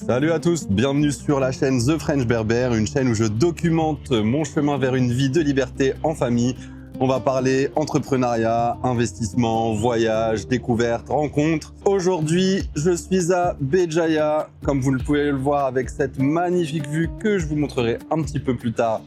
Salut à tous, bienvenue sur la chaîne The French Berber, une chaîne où je documente mon chemin vers une vie de liberté en famille. On va parler entrepreneuriat, investissement, voyage, découverte, rencontres. Aujourd'hui, je suis à Béjaïa, comme vous le pouvez le voir avec cette magnifique vue que je vous montrerai un petit peu plus tard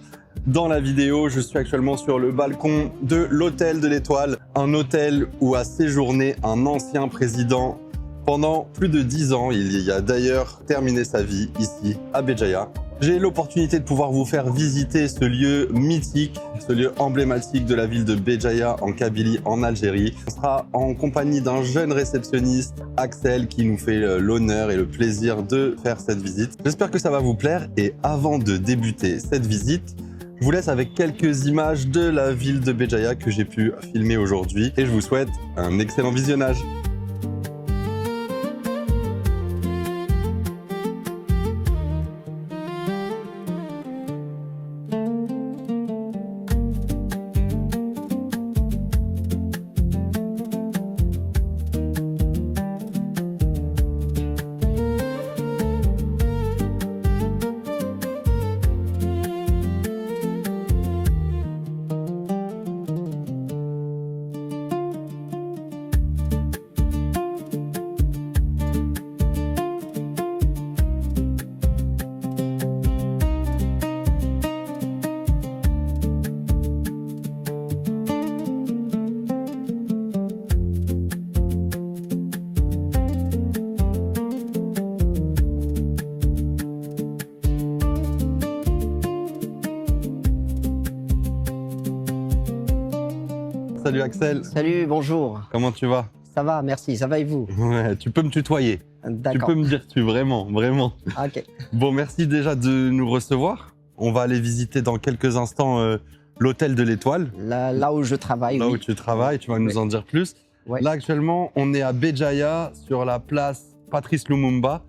dans la vidéo. Je suis actuellement sur le balcon de l'Hôtel de l'Étoile, un hôtel où a séjourné un ancien président pendant plus de 10 ans. Il y a d'ailleurs terminé sa vie ici à Béjaïa. J'ai l'opportunité de pouvoir vous faire visiter ce lieu mythique, ce lieu emblématique de la ville de Béjaïa en Kabylie, en Algérie. On sera en compagnie d'un jeune réceptionniste, Axel, qui nous fait l'honneur et le plaisir de faire cette visite. J'espère que ça va vous plaire et avant de débuter cette visite, je vous laisse avec quelques images de la ville de Béjaïa que j'ai pu filmer aujourd'hui et je vous souhaite un excellent visionnage. Salut Axel. Salut, bonjour. Comment tu vas? Ça va, merci. Ça va et vous? Ouais, tu peux me tutoyer. Tu D'accord. peux me dire tu, vraiment. Ok. Bon, merci déjà de nous recevoir. On va aller visiter dans quelques instants l'Hôtel de l'Étoile. Là où je travaille, Là oui. où tu travailles, tu vas nous en dire plus. Ouais. Là, actuellement, on est à Béjaïa, sur la place Patrice Lumumba,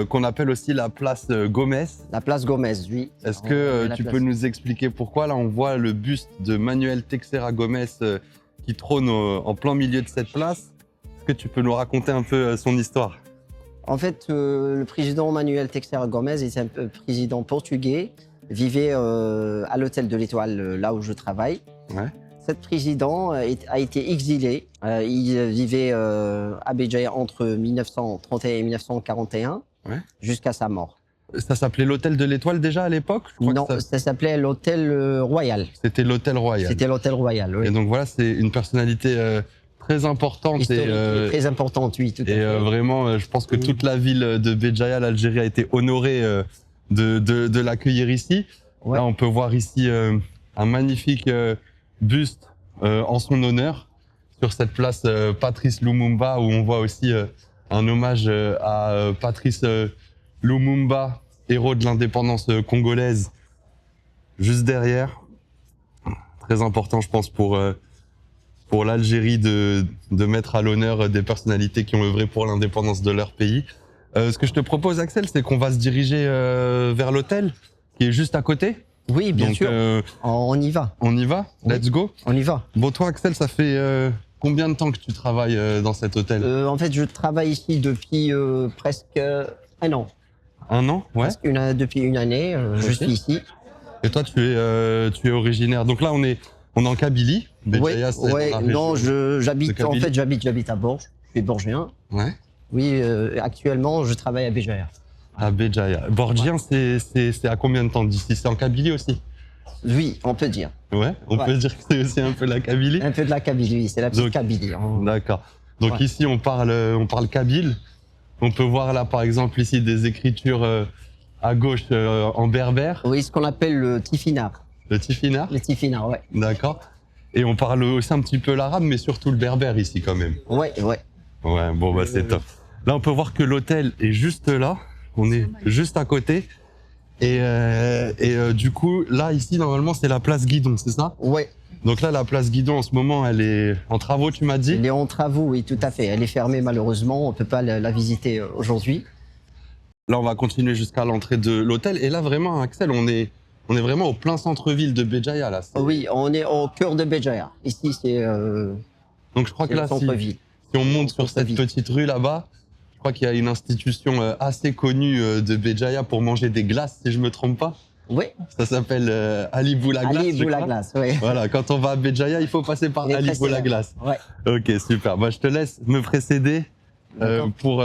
qu'on appelle aussi la place Gomez. La place Gomez, oui. Est-ce que La tu place. peux nous expliquer pourquoi? Là, on voit le buste de Manuel Teixeira Gomez qui trône en plein milieu de cette place. Est-ce que tu peux nous raconter un peu son histoire? En fait, le président Manuel Teixeira Gomez est un président portugais, vivait à l'Hôtel de l'Étoile, là où je travaille. Ouais. Cet président a été exilé. Il vivait à Béjaïa entre 1931 et 1941, Ouais. jusqu'à sa mort. Ça s'appelait l'Hôtel de l'Étoile déjà à l'époque? Je crois Non, que ça s'appelait l'Hôtel Royal. c'était l'Hôtel Royal. C'était l'Hôtel Royal, oui. Et donc voilà, c'est une personnalité très importante. Historique, Et très importante, oui, tout à fait. vraiment, je pense que toute la ville de Béjaïa, l'Algérie, a été honorée de l'accueillir ici. Ouais. Là, on peut voir ici un magnifique buste en son honneur sur cette place Patrice Lumumba, où on voit aussi un hommage à Patrice Lumumba, héros de l'indépendance congolaise, juste derrière. Très important, je pense, pour l'Algérie de mettre à l'honneur des personnalités qui ont œuvré pour l'indépendance de leur pays. Ce que je te propose, Axel, c'est qu'on va se diriger vers l'hôtel, qui est juste à côté. Oui, bien Donc, sûr. On y va. on y va? Oui. Let's go. On y va. Bon, toi, Axel, ça fait combien de temps que tu travailles dans cet hôtel? En fait, je travaille ici depuis presque un an. Un an? Ouais. Depuis une année, je Ok. suis ici. Et toi, tu es originaire. Donc là, on est en Kabylie. Béjaïa, c'est Ouais, la non, région de j'habite Kabylie. à Bourges. Je suis borgien. Ouais. Oui, actuellement, je travaille à Béjaïa. À Béjaïa. Borgien, c'est à combien de temps d'ici? C'est en Kabylie aussi? Oui, on peut dire. Ouais. On Ouais. peut dire que c'est aussi un peu la Kabylie? Un peu de la Kabylie, oui, c'est la petite Donc, Kabylie. D'accord. Donc Ouais. ici, on parle kabyle. On peut voir là, par exemple, ici des écritures à gauche en berbère, Oui, ce qu'on appelle le tifinagh. le tifina. Le tifinagh, ouais. D'accord. Et on parle aussi un petit peu l'arabe, mais surtout le berbère ici quand même. Ouais. Ouais, bon, bah c'est top. Là, on peut voir que l'hôtel est juste là. On est juste à côté. Et du coup, là, ici, normalement, c'est la place Guidon, c'est ça? Ouais. Donc là, la place Guidon, en ce moment, elle est en travaux, tu m'as dit? Elle est en travaux, oui, tout à fait. Elle est fermée, malheureusement. On ne peut pas la visiter aujourd'hui. Là, on va continuer jusqu'à l'entrée de l'hôtel. Et là, vraiment, Axel, on est vraiment au plein centre-ville de Béjaïa, là. Oui, on est au cœur de Béjaïa. Ici, c'est Donc, je crois que le là, si centre-ville. on monte sur cette Centre-ville. petite rue là-bas, crois qu'il y a une institution assez connue de Béjaïa pour manger des glaces, si je me trompe pas. Oui. Ça s'appelle Ali Boula Glace. Ali Boula Glace, oui. Voilà, quand on va à Béjaïa, il faut passer par Ali Boula Glace. Ouais. Ok, super. Bah, je te laisse me précéder pour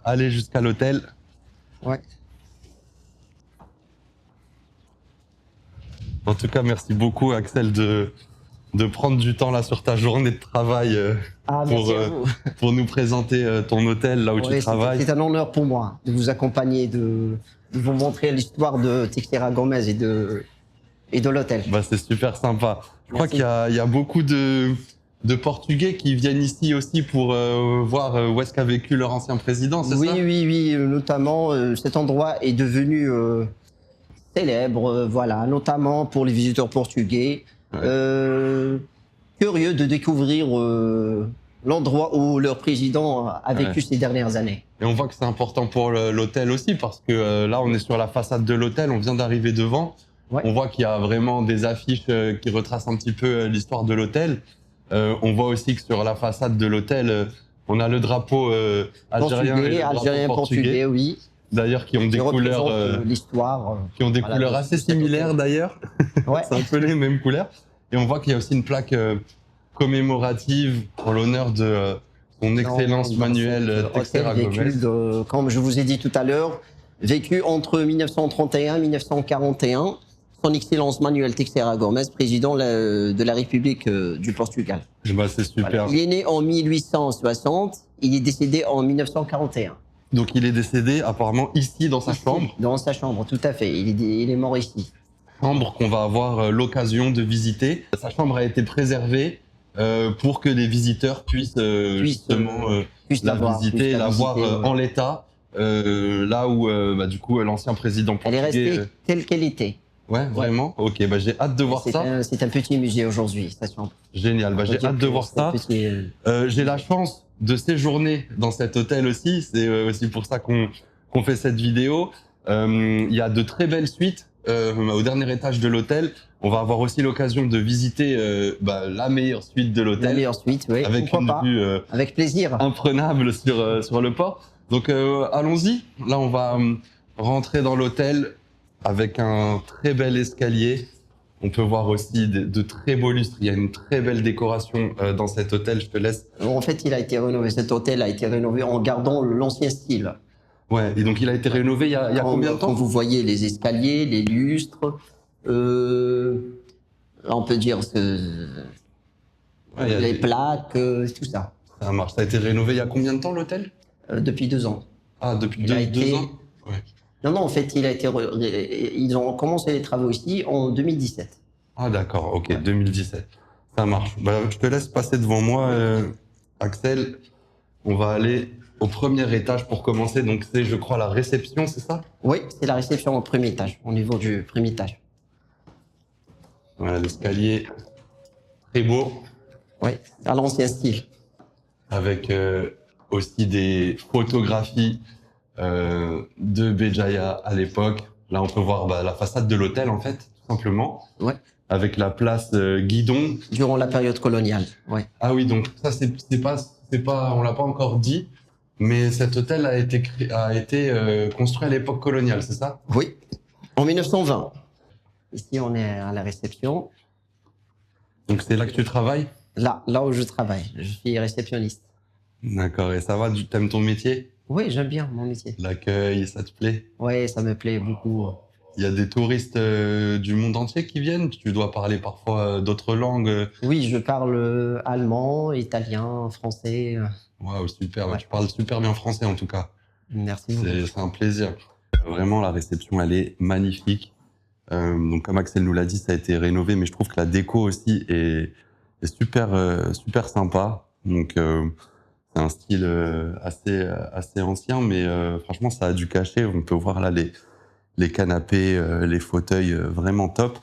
aller jusqu'à l'hôtel. Ouais. En tout cas, merci beaucoup, Axel, de prendre du temps là sur ta journée de travail pour nous présenter ton hôtel, là où tu travailles. C'est un honneur pour moi de vous accompagner, de vous montrer l'histoire de Teixeira Gomes et de l'hôtel. Bah, c'est super sympa. Je crois qu'il y a beaucoup de Portugais qui viennent ici aussi pour voir où est-ce qu'a vécu leur ancien président, c'est ça? Oui, notamment cet endroit est devenu célèbre, voilà, notamment pour les visiteurs portugais. Ouais. Curieux de découvrir l'endroit où leur président a vécu ces dernières années. Et on voit que c'est important pour l'hôtel aussi, parce que là, on est sur la façade de l'hôtel, on vient d'arriver devant. Ouais. On voit qu'il y a vraiment des affiches qui retracent un petit peu l'histoire de l'hôtel. On voit aussi que sur la façade de l'hôtel, on a le drapeau algérien et le drapeau portugais, oui. D'ailleurs, qui ont des couleurs, l'histoire, qui ont des couleurs assez similaires d'ailleurs. Ouais. C'est un peu les mêmes couleurs. Et on voit qu'il y a aussi une plaque commémorative en l'honneur de son Excellence Manuel Teixeira Gomes. Comme je vous ai dit tout à l'heure, vécu entre 1931 et 1941. Son Excellence Manuel Teixeira Gomes, président de la République du Portugal. Bah, c'est super. Voilà. Il est né en 1860, il est décédé en 1941. Donc il est décédé apparemment ici dans sa chambre. Dans sa chambre, tout à fait. Il est mort ici. Chambre qu'on va avoir l'occasion de visiter. Sa chambre a été préservée pour que les visiteurs puissent justement la visiter, la voir en l'état, là où bah, du coup l'ancien président portugais. Elle est restée telle qu'elle était. Ouais, vraiment. Ok, bah j'ai hâte de voir ça. C'est un petit musée aujourd'hui, sa chambre. Génial, bah j'ai hâte de voir ça. J'ai la chance de séjourner dans cet hôtel aussi. C'est aussi pour ça qu'on fait cette vidéo. Il y a de très belles suites au dernier étage de l'hôtel. On va avoir aussi l'occasion de visiter la meilleure suite de l'hôtel. La meilleure suite, oui. Avec une vue avec plaisir. Imprenable sur le port. Donc allons-y. Là, on va rentrer dans l'hôtel avec un très bel escalier. On peut voir aussi de très beaux lustres. Il y a une très belle décoration dans cet hôtel. Je te laisse. En fait, il a été rénové. Cet hôtel a été rénové en gardant l'ancien style. Ouais. Et donc, il a été rénové il y a combien de temps? Quand vous voyez les escaliers, les lustres, on peut dire les plaques, tout ça. Ça marche. Ça a été rénové il y a combien de temps l'hôtel? Depuis 2 ans. Ah, depuis 2 ans. Ouais. Non, en fait, ils ont commencé les travaux ici en 2017. Ah, d'accord, ok, ouais. 2017. Ça marche. Bah, je te laisse passer devant moi, Axel. On va aller au premier étage pour commencer. Donc, c'est, je crois, la réception, c'est ça? Oui, c'est la réception au premier étage, au niveau du premier étage. Voilà, l'escalier, très beau. Oui, à l'ancien style. Avec aussi des photographies de Béjaïa à l'époque. Là, on peut voir la façade de l'hôtel, en fait, tout simplement. Ouais. Avec la place Guidon. Durant la période coloniale, ouais. Ah oui, donc ça, c'est pas, on l'a pas encore dit, mais cet hôtel a été construit à l'époque coloniale, c'est ça? Oui, en 1920. Ici, on est à la réception. Donc, c'est là que tu travailles? Là où je travaille. Je suis réceptionniste. D'accord. Et ça va? T'aimes ton métier? Oui, j'aime bien mon métier. L'accueil, ça te plaît? Oui, ça me plaît beaucoup. Il y a des touristes du monde entier qui viennent? Tu dois parler parfois d'autres langues? Oui, je parle allemand, italien, français. Waouh, super. Ouais. Tu parles super bien français en tout cas. Merci beaucoup. C'est un plaisir. Vraiment, la réception, elle est magnifique. Donc, comme Axel nous l'a dit, ça a été rénové, mais je trouve que la déco aussi est super sympa. Donc, c'est un style assez ancien, mais franchement, ça a du cachet. On peut voir là les canapés, les fauteuils, vraiment top.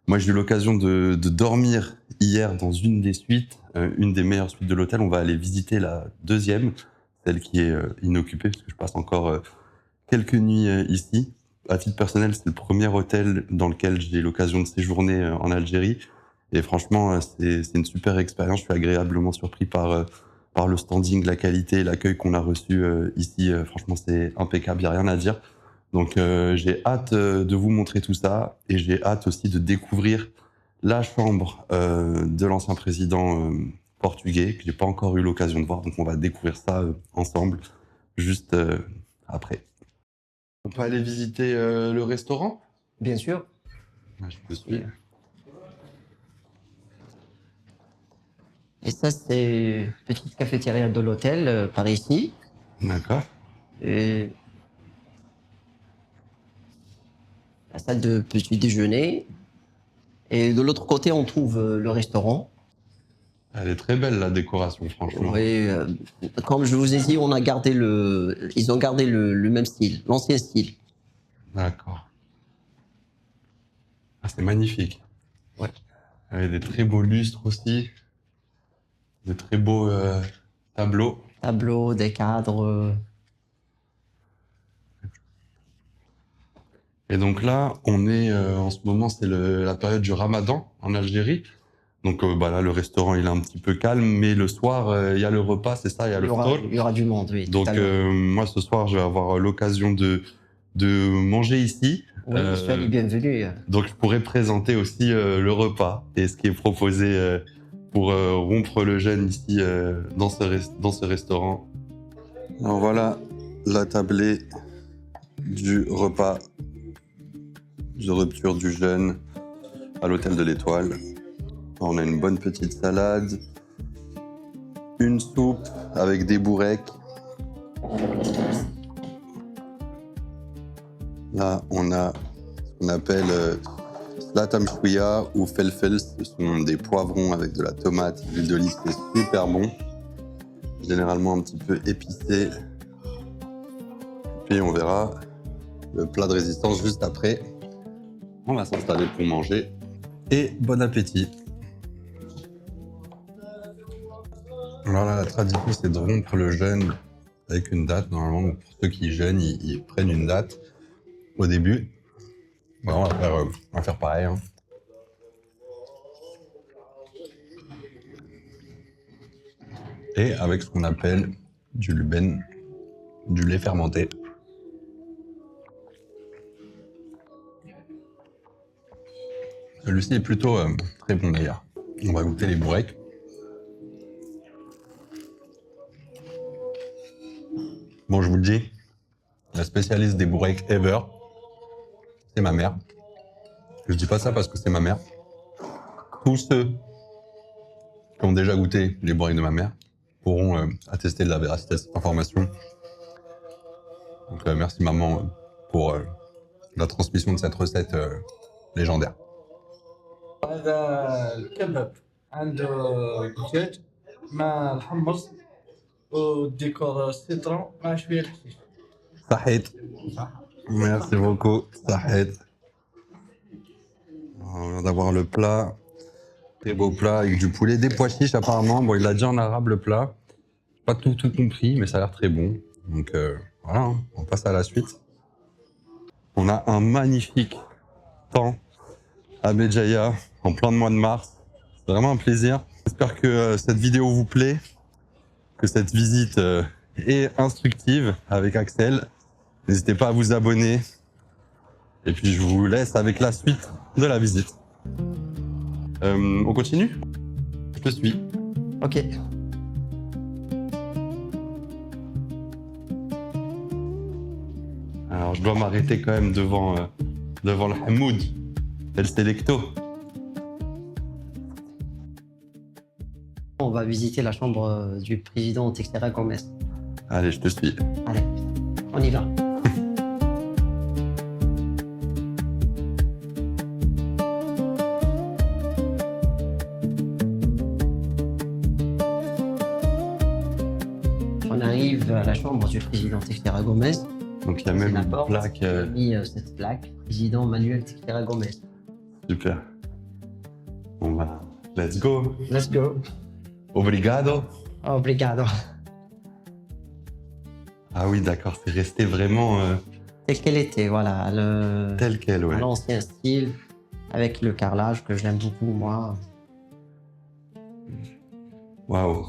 Moi, j'ai eu l'occasion de dormir hier dans une des suites, une des meilleures suites de l'hôtel. On va aller visiter la deuxième, celle qui est inoccupée, parce que je passe encore quelques nuits ici. À titre personnel, c'est le premier hôtel dans lequel j'ai l'occasion de séjourner en Algérie. Et franchement, c'est une super expérience. Je suis agréablement surpris par par le standing, la qualité, l'accueil qu'on a reçu ici. Franchement, c'est impeccable, il n'y a rien à dire. Donc j'ai hâte de vous montrer tout ça et j'ai hâte aussi de découvrir la chambre de l'ancien président portugais que j'ai pas encore eu l'occasion de voir. Donc on va découvrir ça ensemble juste après. On peut aller visiter le restaurant? Bien sûr. Je te suis. Et ça, c'est une petite cafétéria de l'hôtel par ici. D'accord. Et la salle de petit déjeuner. Et de l'autre côté, on trouve le restaurant. Elle est très belle la décoration, franchement. Oui, comme je vous ai dit, ils ont gardé le même style, l'ancien style. D'accord. Ah, c'est magnifique. Ouais. Il y a des très beaux lustres aussi. De très beaux tableaux. Tableaux, des cadres. Et donc là, on est en ce moment, c'est la période du Ramadan en Algérie. Donc là, le restaurant, il est un petit peu calme, mais le soir, il y a le repas, c'est ça, il y a le ftour. Il y aura du monde, oui. Donc moi, ce soir, je vais avoir l'occasion de manger ici. Oui, soyez les bienvenus. Donc je pourrais présenter aussi le repas et ce qui est proposé pour rompre le jeûne ici dans ce restaurant. Alors voilà la tablée du repas de rupture du jeûne à l'hôtel de l'Étoile. On a une bonne petite salade, une soupe avec des bourrecs. Là, on a ce qu'on appelle slatam chouia ou felfel. Ce sont des poivrons avec de la tomate, de l'huile d'olive, c'est super bon. Généralement un petit peu épicé. Puis on verra le plat de résistance juste après. On va s'installer pour manger. Et bon appétit. Alors là, la tradition, c'est de rompre le jeûne avec une date. Normalement, pour ceux qui jeûnent, ils prennent une date au début. Bon, on va faire pareil. Hein. Et avec ce qu'on appelle du luben, du lait fermenté. Celui-ci est plutôt très bon d'ailleurs. On va goûter les bourrecs. Bon, je vous le dis, la spécialiste des bourrecs ever, c'est ma mère. Je dis pas ça parce que c'est ma mère. Tous ceux qui ont déjà goûté les bourrecs de ma mère pourront attester de la véracité de cette information. Donc merci maman pour la transmission de cette recette légendaire. هذا الكباب عنده دجاج مع الحمص والديكور السيترون مع شويه الحشيش. صحيت. Merci beaucoup. صحيت. On vient d'avoir le plat. Très beau plat avec du poulet, des pois chiches apparemment. Bon, il a dit en arabe le plat. Pas tout compris, mais ça a l'air très bon. Donc voilà, hein, on passe à la suite. On a un magnifique temps à Béjaïa, en plein de mois de mars. C'est vraiment un plaisir. J'espère que cette vidéo vous plaît, que cette visite est instructive avec Axel. N'hésitez pas à vous abonner. Et puis je vous laisse avec la suite de la visite. On continue? Je te suis. Ok. Alors je dois m'arrêter quand même devant le Hamoud, El Selecto. On va visiter la chambre du président Teixeira Gomes. Allez, je te suis. Allez, on y va. On arrive à la chambre du président Teixeira Gomes. Donc il y a même une plaque. On a mis cette plaque, président Manuel Teixeira Gomes. Super. Bon bah, let's go. Let's go. Obrigado. Obrigado. Ah oui, d'accord, c'est resté vraiment Tel qu'elle était, voilà. tel quel, ouais. À l'ancien style, avec le carrelage que j'aime beaucoup, moi. Waouh.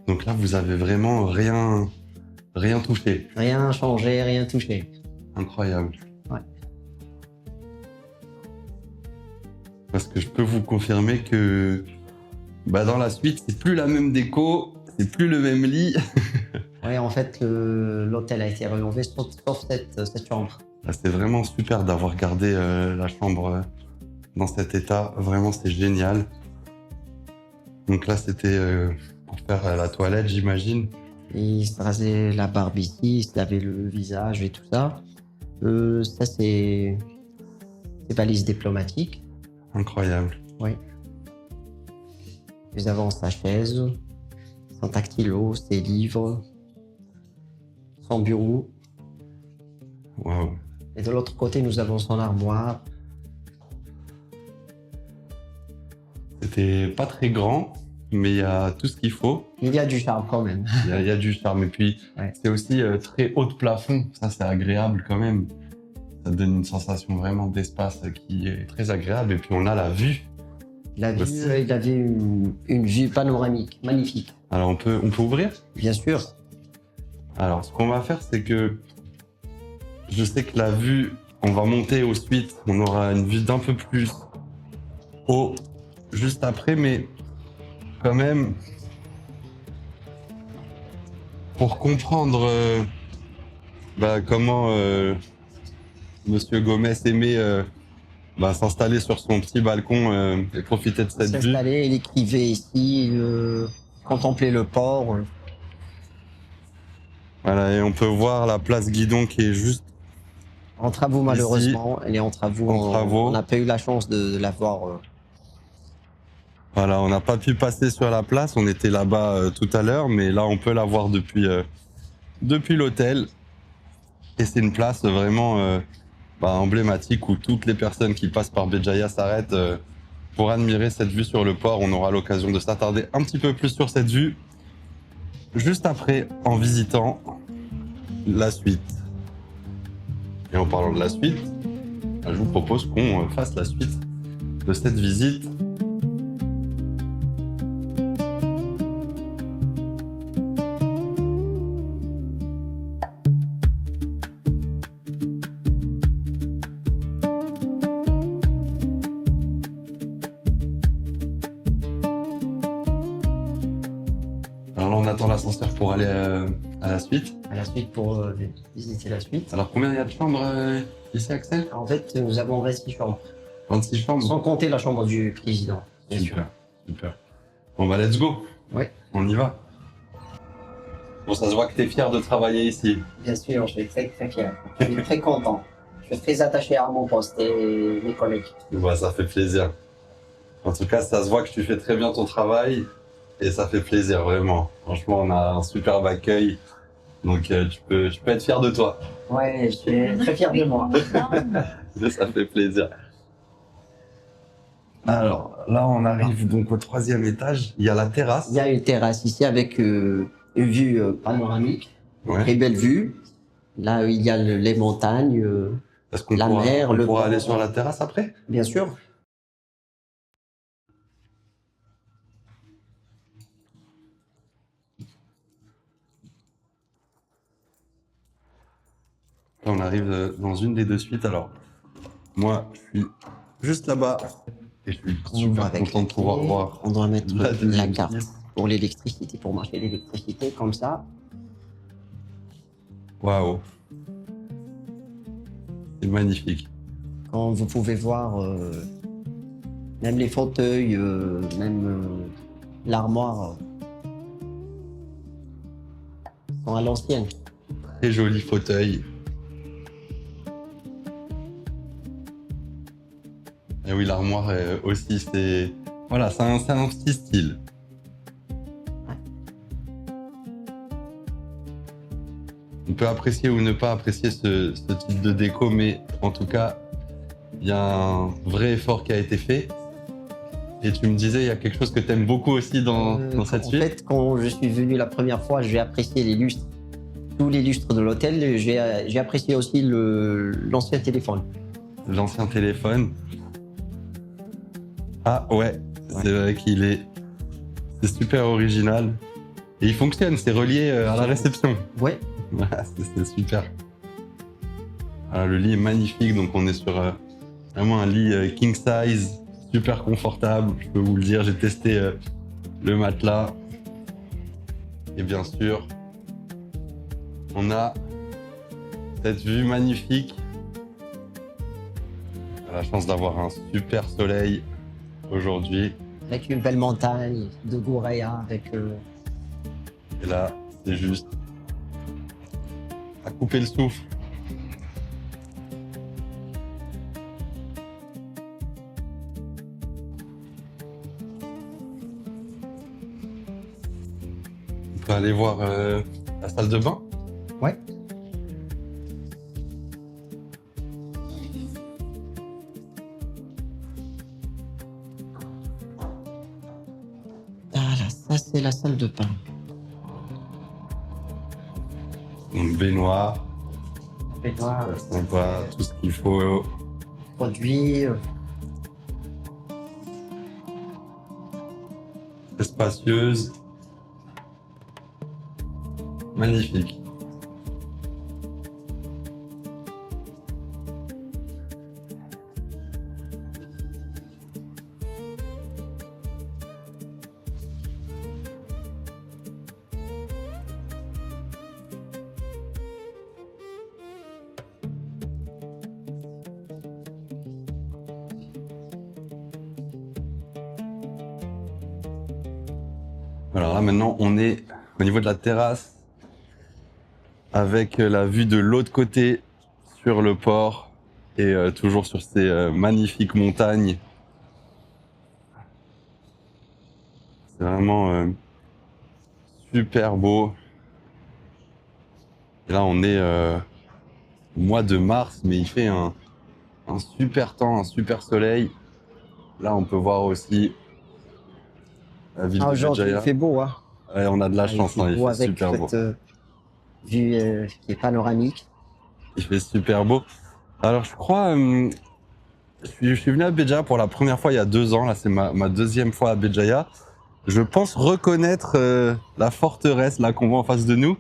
Donc là, vous avez vraiment rien touché. Rien changé, rien touché. Incroyable. Ouais. Parce que je peux vous confirmer que dans la suite, c'est plus la même déco, c'est plus le même lit. Oui, en fait, l'hôtel a été rénové sauf cette chambre. C'est vraiment super d'avoir gardé la chambre dans cet état. Vraiment, c'est génial. Donc là, c'était pour faire la toilette, j'imagine. Il se rasait la barbe ici, il se lavait le visage et tout ça. Ça, c'est valises diplomatiques. Incroyable. Oui. Nous avons sa chaise, son tactilo, ses livres, son bureau. Waouh. Et de l'autre côté, nous avons son armoire. C'était pas très grand, mais il y a tout ce qu'il faut. Il y a du charme quand même. Il y a du charme. Et puis, Ouais. c'est aussi très haut de plafond. Ça, c'est agréable quand même. Ça donne une sensation vraiment d'espace qui est très agréable. Et puis, on a la vue. La vue, Aussi. il avait une vue panoramique, magnifique. Alors, on peut ouvrir. Bien sûr. Alors, ce qu'on va faire, c'est que je sais que la vue, on va monter aux suites. On aura une vue d'un peu plus haut juste après, mais quand même, pour comprendre comment Monsieur Gomez aimait s'installer sur son petit balcon et profiter de cette vue. S'installer, il écrivait ici, contemplait le port. Voilà, et on peut voir la place Guidon qui est juste. En travaux, malheureusement. Elle est en travaux. En travaux. On n'a pas eu la chance de la voir. Voilà, on n'a pas pu passer sur la place, on était là-bas tout à l'heure, mais là on peut la voir depuis l'hôtel. Et c'est une place vraiment emblématique où toutes les personnes qui passent par Béjaïa s'arrêtent pour admirer cette vue sur le port. On aura l'occasion de s'attarder un petit peu plus sur cette vue juste après en visitant la suite. Et en parlant de la suite, je vous propose qu'on fasse la suite de cette visite. Alors là, on attend l'ascenseur pour aller à la suite. À la suite, pour visiter la suite. Alors, combien il y a de chambres ici, Axel? En fait, nous avons 26 chambres. 26 chambres. Sans compter la chambre du président. Bien sûr. Super, super. Bon, let's go. Ouais. On y va. Bon, ça se voit que tu es fier de travailler ici. Bien sûr, je suis très très fier. Je suis très content. Je suis très attaché à mon poste et mes collègues. Ça fait plaisir. En tout cas, ça se voit que tu fais très bien ton travail et ça fait plaisir, vraiment. Franchement, on a un superbe accueil. Donc, tu peux être fier de toi. Ouais, je suis très fier de moi. Ça fait plaisir. Alors, là, on arrive donc au 3e étage. Il y a la terrasse. Il y a une terrasse ici avec une vue panoramique. Ouais. Très belle vue. Là, il y a les montagnes, Est-ce qu'on la mer, on le pourra port. aller sur la terrasse après? bien sûr. Là, on arrive dans une des deux suites. Alors, moi, je suis juste là-bas et je suis On ouvre super avec content de les pouvoir clés. voir On doit mettre la la deuxième carte suite. pour l'électricité, pour marcher l'électricité comme ça. Waouh! C'est magnifique. Quand vous pouvez voir même les fauteuils, même l'armoire sont à l'ancienne. Très joli fauteuil. Et oui, l'armoire aussi, c'est. Voilà, c'est un petit style. On peut apprécier ou ne pas apprécier ce type de déco, mais en tout cas, il y a un vrai effort qui a été fait. Et tu me disais, il y a quelque chose que tu aimes beaucoup aussi dans cette En suite. fait, quand je suis venu la première fois, j'ai apprécié les lustres. Tous les lustres de l'hôtel, j'ai apprécié aussi l'ancien téléphone. L'ancien téléphone. Ah ouais, c'est vrai qu'il est. C'est super original. Et il fonctionne, c'est relié à la réception. Ouais. Voilà, c'est super. Alors, le lit est magnifique, donc on est sur vraiment un lit king size, super confortable, je peux vous le dire. J'ai testé le matelas. Et bien sûr, on a cette vue magnifique. On a la chance d'avoir un super soleil aujourd'hui. Avec une belle montagne de Goureya, avec... Et là, c'est juste à couper le souffle. On peut aller voir la salle de bain. Ouais. Voilà, ça c'est la salle de bain. Donc baignoire, Baignoire, sympa, tout ce qu'il faut. produits, Très spacieuse. Magnifique. Alors là maintenant on est au niveau de la terrasse avec la vue de l'autre côté sur le port et toujours sur ces magnifiques montagnes. C'est vraiment super beau. Et là on est au mois de mars mais il fait un super temps, un super soleil. Là on peut voir aussi la ville de aujourd'hui il Béjaïa. fait beau, hein. Ouais, on a de la chance, Il fait il beau fait avec super beau. cette vue qui est panoramique. Il fait super beau. Alors je crois, je suis venu à Béjaïa pour la première fois il y a 2 ans, là c'est ma deuxième fois à Béjaïa. Je pense reconnaître la forteresse là qu'on voit en face de nous.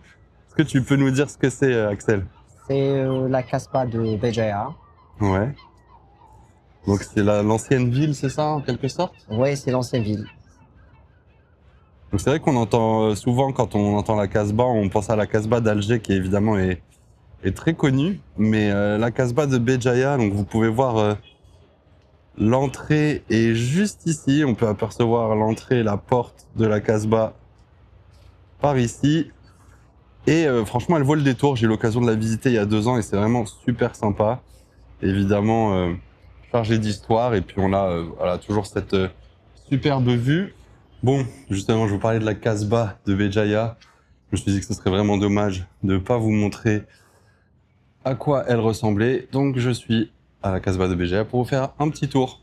Est-ce que tu peux nous dire ce que c'est, Axel? C'est la Casbah de Béjaïa. Ouais. Donc c'est l'ancienne ville, c'est ça en quelque sorte? Ouais, c'est l'ancienne ville. Donc c'est vrai qu'on entend souvent quand on entend la Casbah, on pense à la Casbah d'Alger qui évidemment est très connue, mais la Casbah de Béjaïa, donc vous pouvez voir l'entrée est juste ici, on peut apercevoir l'entrée et la porte de la Casbah par ici. Et franchement elle vaut le détour, j'ai eu l'occasion de la visiter il y a 2 ans et c'est vraiment super sympa. Évidemment chargé d'histoire et puis on a voilà, toujours cette superbe vue. Bon, justement, je vous parlais de la Casbah de Béjaïa. Je me suis dit que ce serait vraiment dommage de ne pas vous montrer à quoi elle ressemblait. Donc, je suis à la Casbah de Béjaïa pour vous faire un petit tour.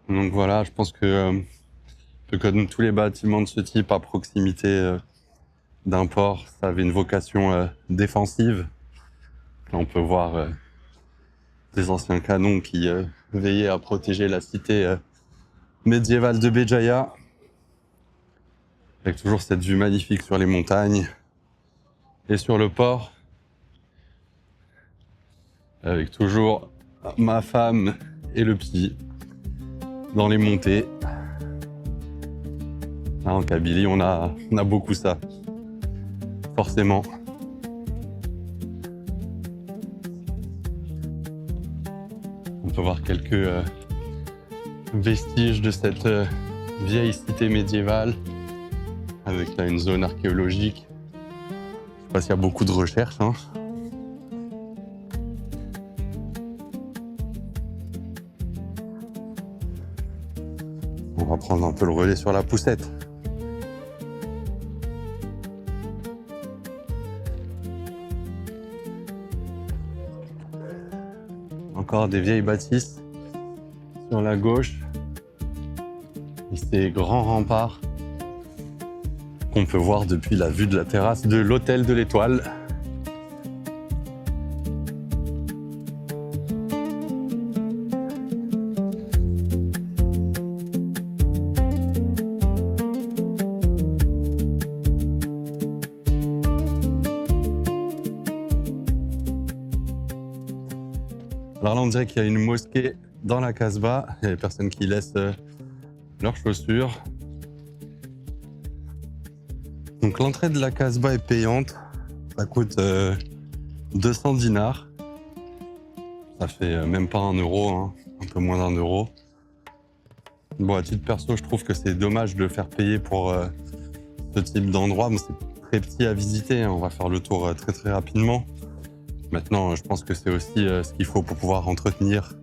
Donc voilà, je pense que comme tous les bâtiments de ce type à proximité d'un port, ça avait une vocation défensive. Là, on peut voir des anciens canons qui veillaient à protéger la cité médiévale de Béjaïa. Avec toujours cette vue magnifique sur les montagnes et sur le port. Avec toujours ma femme et le petit dans les montées. Là, en Kabylie, on a beaucoup ça. Forcément. On peut voir quelques vestiges de cette vieille cité médiévale avec là une zone archéologique. Je sais pas s'il y a beaucoup de recherches, hein. On va prendre un peu le relais sur la poussette. Encore des vieilles bâtisses sur la gauche. Et ces grands remparts qu'on peut voir depuis la vue de la terrasse de l'hôtel de l'Étoile. Alors là, on dirait qu'il y a une mosquée dans la Casbah. Il y a des personnes qui laissent leurs chaussures. Donc l'entrée de la Casbah est payante. Ça coûte 200 dinars. Ça fait même pas 1 euro, hein, un peu moins d'1 euro. Bon, à titre perso, je trouve que c'est dommage de faire payer pour ce type d'endroit. Mais c'est très petit à visiter, hein. On va faire le tour très très rapidement. Maintenant, je pense que c'est aussi ce qu'il faut pour pouvoir entretenir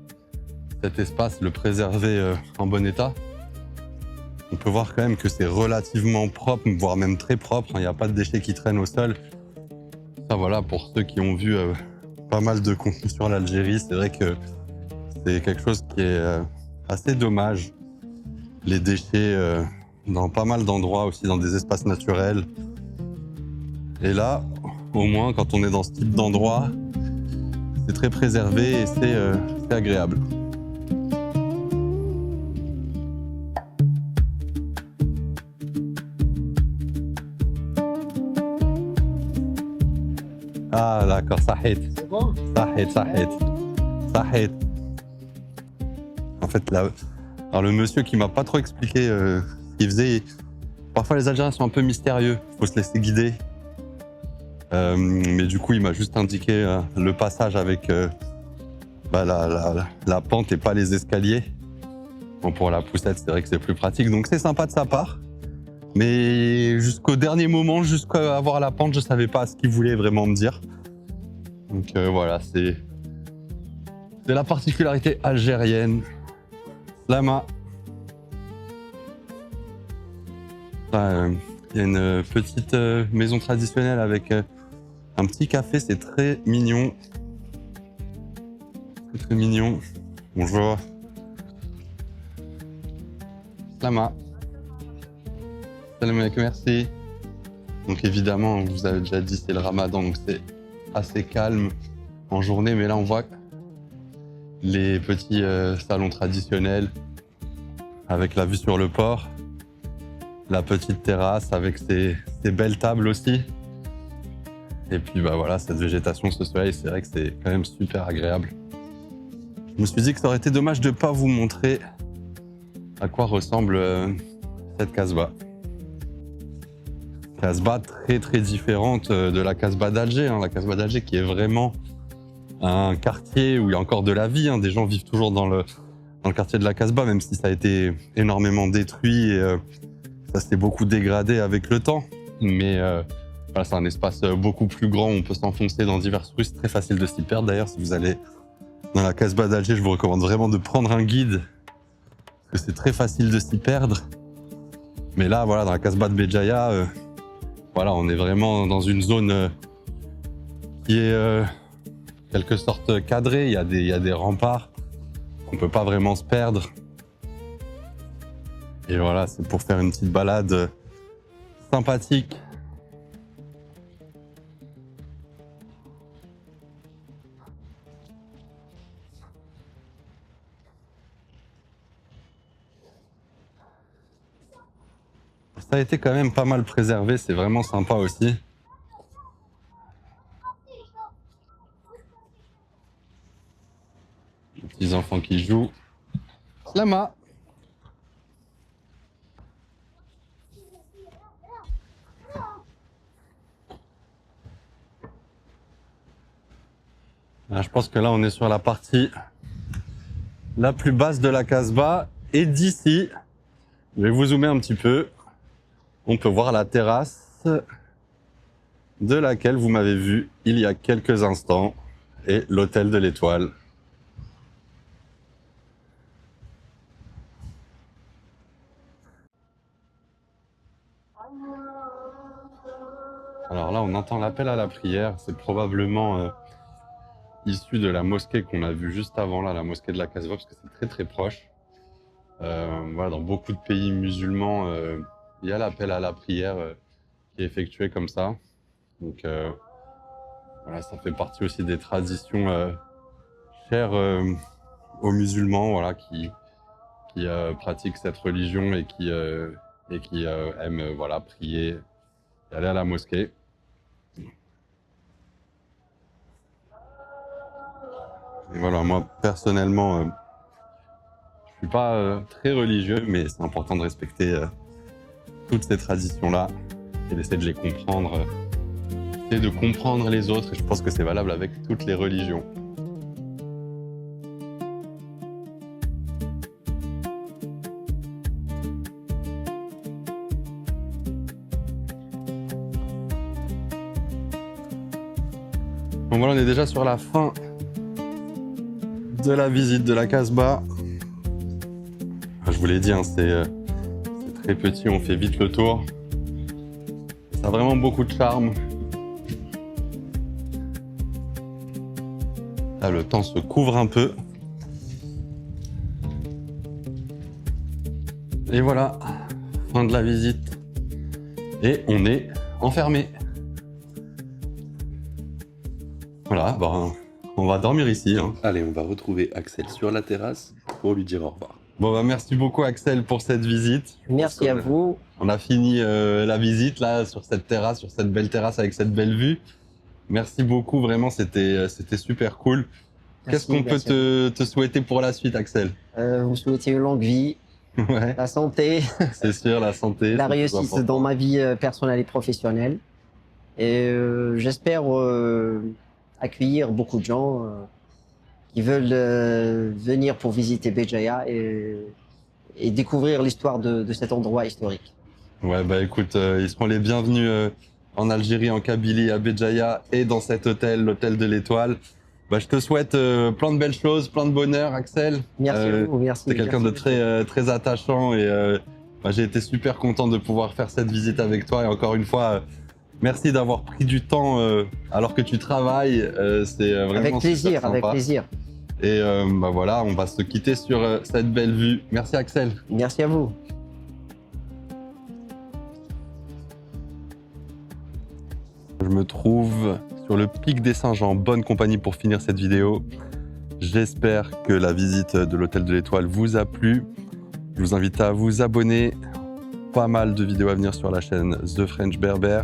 cet espace, le préserver en bon état. On peut voir quand même que c'est relativement propre, voire même très propre. Il n'y a pas de déchets qui traînent au sol. Ça, voilà, pour ceux qui ont vu pas mal de contenu sur l'Algérie, c'est vrai que c'est quelque chose qui est assez dommage. Les déchets dans pas mal d'endroits, aussi dans des espaces naturels. Et là, au moins, quand on est dans ce type d'endroit, c'est très préservé et c'est agréable. Ah d'accord, Sahid. C'est bon? Sahid. En fait, là, alors le monsieur qui m'a pas trop expliqué ce qu'il faisait, parfois les Algériens sont un peu mystérieux, faut se laisser guider. Mais du coup, il m'a juste indiqué le passage avec la pente et pas les escaliers. Bon, pour la poussette, c'est vrai que c'est plus pratique, donc c'est sympa de sa part. Mais jusqu'au dernier moment, jusqu'à avoir la pente, je savais pas ce qu'il voulait vraiment me dire. Donc voilà, c'est la particularité algérienne. Lama. Il y a une petite maison traditionnelle avec un petit café, c'est très mignon. Très mignon. Bonjour. Lama. Salam alaikum, merci. Donc évidemment, on vous avez déjà dit, c'est le ramadan, donc c'est assez calme en journée, mais là on voit les petits salons traditionnels avec la vue sur le port, la petite terrasse avec ses belles tables aussi. Et puis bah voilà, cette végétation, ce soleil, c'est vrai que c'est quand même super agréable. Je me suis dit que ça aurait été dommage de ne pas vous montrer à quoi ressemble cette Casbah. Casbah très très différente de la Casbah d'Alger. Hein. La Casbah d'Alger qui est vraiment un quartier où il y a encore de la vie. Hein. Des gens vivent toujours dans le quartier de la Casbah, même si ça a été énormément détruit et ça s'est beaucoup dégradé avec le temps. Mais voilà, c'est un espace beaucoup plus grand où on peut s'enfoncer dans diverses rues. C'est très facile de s'y perdre. D'ailleurs, si vous allez dans la Casbah d'Alger, je vous recommande vraiment de prendre un guide parce que c'est très facile de s'y perdre. Mais là, voilà, dans la Casbah de Béjaïa, voilà, on est vraiment dans une zone qui est quelque sorte cadrée. Il y a des remparts. On peut pas vraiment se perdre. Et voilà, c'est pour faire une petite balade sympathique. Ça a été quand même pas mal préservé, c'est vraiment sympa aussi. Les petits enfants qui jouent. Lama. Je pense que là on est sur la partie la plus basse de la Casbah. Et d'ici, je vais vous zoomer un petit peu. On peut voir la terrasse de laquelle vous m'avez vu il y a quelques instants et l'hôtel de l'Étoile. Alors là, on entend l'appel à la prière. C'est probablement issu de la mosquée qu'on a vue juste avant, là, la mosquée de la Casbah, parce que c'est très très proche. Voilà, dans beaucoup de pays musulmans, il y a l'appel à la prière qui est effectué comme ça. Donc voilà, ça fait partie aussi des traditions chères aux musulmans, voilà, qui pratiquent cette religion et qui aiment voilà, prier et aller à la mosquée. Je Et voilà, moi personnellement, je suis pas très religieux, mais c'est important de respecter toutes ces traditions-là et d'essayer de les comprendre, et de comprendre les autres. Et je pense que c'est valable avec toutes les religions. Bon voilà, on est déjà sur la fin de la visite de la Casbah. Je vous l'ai dit, hein, c'est très petit, on fait vite le tour. Ça a vraiment beaucoup de charme. Là, le temps se couvre un peu. Et voilà, fin de la visite. Et on est enfermé. Voilà, ben, on va dormir ici. Hein. Allez, on va retrouver Axel sur la terrasse pour lui dire au revoir. Bon, bah, merci beaucoup Axel pour cette visite. Merci à vous. On a fini la visite là sur cette terrasse, sur cette belle terrasse avec cette belle vue. Merci beaucoup, vraiment, c'était super cool. Qu'est-ce qu'on peut te souhaiter pour la suite, Axel? Vous souhaitez une longue vie, Ouais, la santé, c'est sûr, la santé. la c'est réussite important. dans ma vie personnelle et professionnelle. Et j'espère accueillir beaucoup de gens qui veulent venir pour visiter Béjaïa et découvrir l'histoire de cet endroit historique. Ouais, bah écoute, ils seront les bienvenus en Algérie, en Kabylie, à Béjaïa et dans cet hôtel, l'hôtel de l'Étoile. Bah, je te souhaite plein de belles choses, plein de bonheur, Axel. Merci à vous, merci. T'es quelqu'un merci. de très attachant et bah, j'ai été super content de pouvoir faire cette visite avec toi. Et encore une fois, merci d'avoir pris du temps alors que tu travailles. C'est vraiment Avec super plaisir, sympa. avec plaisir. Et bah voilà, on va se quitter sur cette belle vue. Merci Axel. Merci à vous. Je me trouve sur le pic des Singes en bonne compagnie pour finir cette vidéo. J'espère que la visite de l'Hôtel de l'Étoile vous a plu. Je vous invite à vous abonner. Pas mal de vidéos à venir sur la chaîne The French Berber.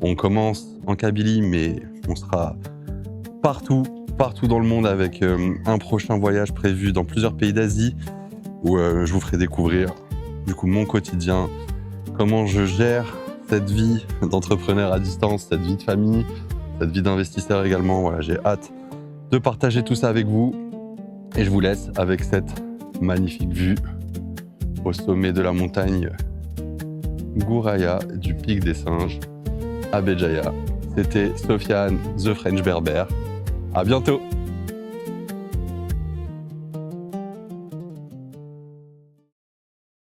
On commence en Kabylie, mais on sera partout dans le monde avec un prochain voyage prévu dans plusieurs pays d'Asie où je vous ferai découvrir du coup mon quotidien, comment je gère cette vie d'entrepreneur à distance, cette vie de famille, cette vie d'investisseur également. Voilà, j'ai hâte de partager tout ça avec vous et je vous laisse avec cette magnifique vue au sommet de la montagne Gouraya du pic des Singes à Béjaïa. C'était Sofiane, The French Berber. À bientôt!